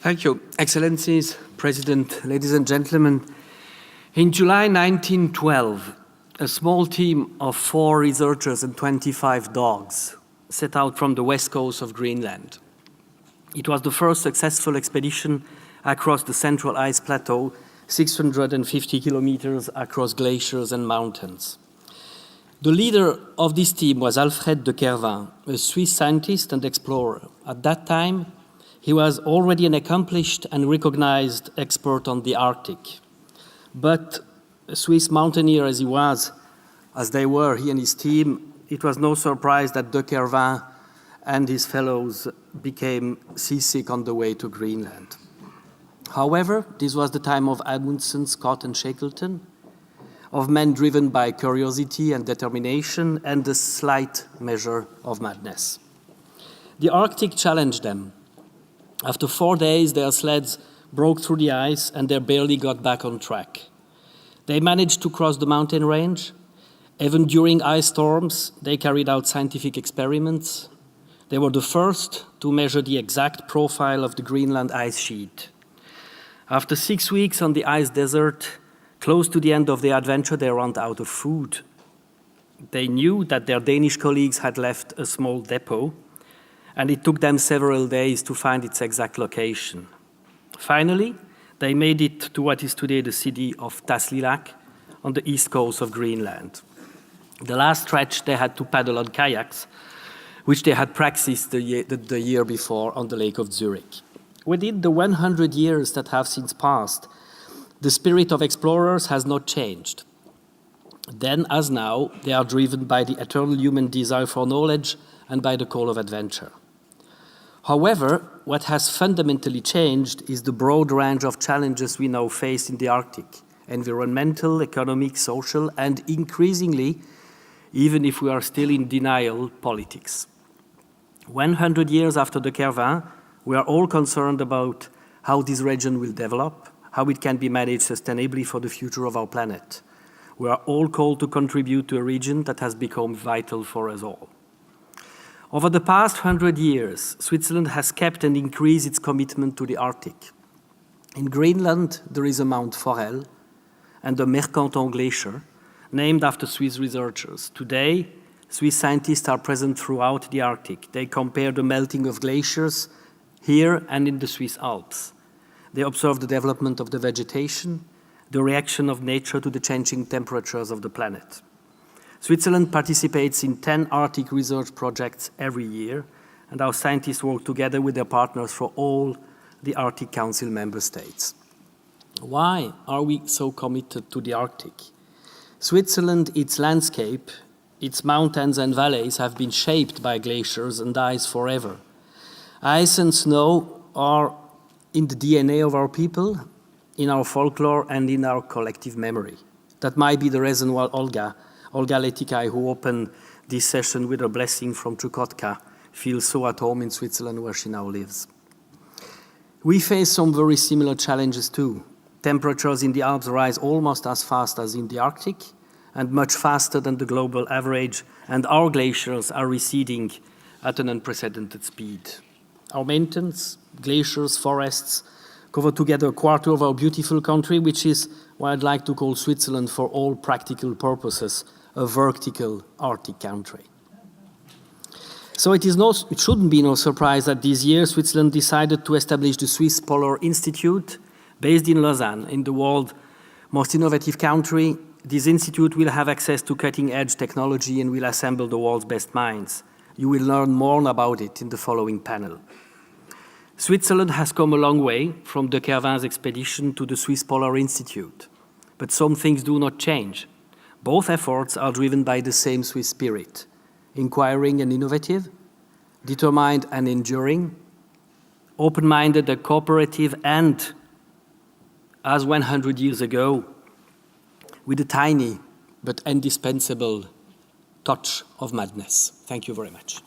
Thank you. Excellencies, President, ladies and gentlemen. In July 1912, a small team of 4 researchers and 25 dogs set out from the west coast of Greenland. It was the first successful expedition across the central ice plateau, 650 kilometers across glaciers and mountains. The leader of this team was Alfred de Kervin, a Swiss scientist and explorer. At that time, he was already an accomplished and recognized expert on the Arctic. But a Swiss mountaineer as he was, as they were, he and his team, it was no surprise that de Kervin and his fellows became seasick on the way to Greenland. However, this was the time of Amundsen, Scott, and Shackleton, of men driven by curiosity and determination and a slight measure of madness. The Arctic challenged them. After 4 days, their sleds broke through the ice and they barely got back on track. They managed to cross the mountain range. Even during ice storms, they carried out scientific experiments. They were the first to measure the exact profile of the Greenland ice sheet. After 6 weeks on the ice desert, close to the end of their adventure, they ran out of food. They knew that their Danish colleagues had left a small depot, and it took them several days to find its exact location. Finally, they made it to what is today the city of Taslilac on the east coast of Greenland. The last stretch they had to paddle on kayaks, which they had practiced the year before on the Lake of Zurich. Within the 100 years that have since passed, the spirit of explorers has not changed. Then, as now, they are driven by the eternal human desire for knowledge and by the call of adventure. However, what has fundamentally changed is the broad range of challenges we now face in the Arctic: environmental, economic, social, and increasingly, even if we are still in denial, politics. 100 years after de Kervin, we are all concerned about how this region will develop, how it can be managed sustainably for the future of our planet. We are all called to contribute to a region that has become vital for us all. Over the past 100 years, Switzerland has kept and increased its commitment to the Arctic. In Greenland, there is a Mount Forel and a Mercanton Glacier, named after Swiss researchers. Today, Swiss scientists are present throughout the Arctic. They compare the melting of glaciers here and in the Swiss Alps. They observe the development of the vegetation, the reaction of nature to the changing temperatures of the planet. Switzerland participates in 10 Arctic research projects every year, and our scientists work together with their partners for all the Arctic Council member states. Why are we so committed to the Arctic? Switzerland, its landscape, its mountains and valleys have been shaped by glaciers and ice forever. Ice and snow are in the DNA of our people, in our folklore, and in our collective memory. That might be the reason why Olga Letikai, who opened this session with a blessing from Chukotka, feels so at home in Switzerland where she now lives. We face some very similar challenges too. Temperatures in the Alps rise almost as fast as in the Arctic and much faster than the global average, and our glaciers are receding at an unprecedented speed. Our mountains, glaciers, forests cover together a quarter of our beautiful country, which is what I'd like to call Switzerland for all practical purposes, a vertical Arctic country. So it shouldn't be no surprise that this year Switzerland decided to establish the Swiss Polar Institute, based in Lausanne, in the world's most innovative country. This institute will have access to cutting-edge technology and will assemble the world's best minds. You will learn more about it in the following panel. Switzerland has come a long way from de Kervin's expedition to the Swiss Polar Institute, but some things do not change. Both efforts are driven by the same Swiss spirit: inquiring and innovative, determined and enduring, open-minded and cooperative, and, as 100 years ago, with a tiny but indispensable touch of madness. Thank you very much.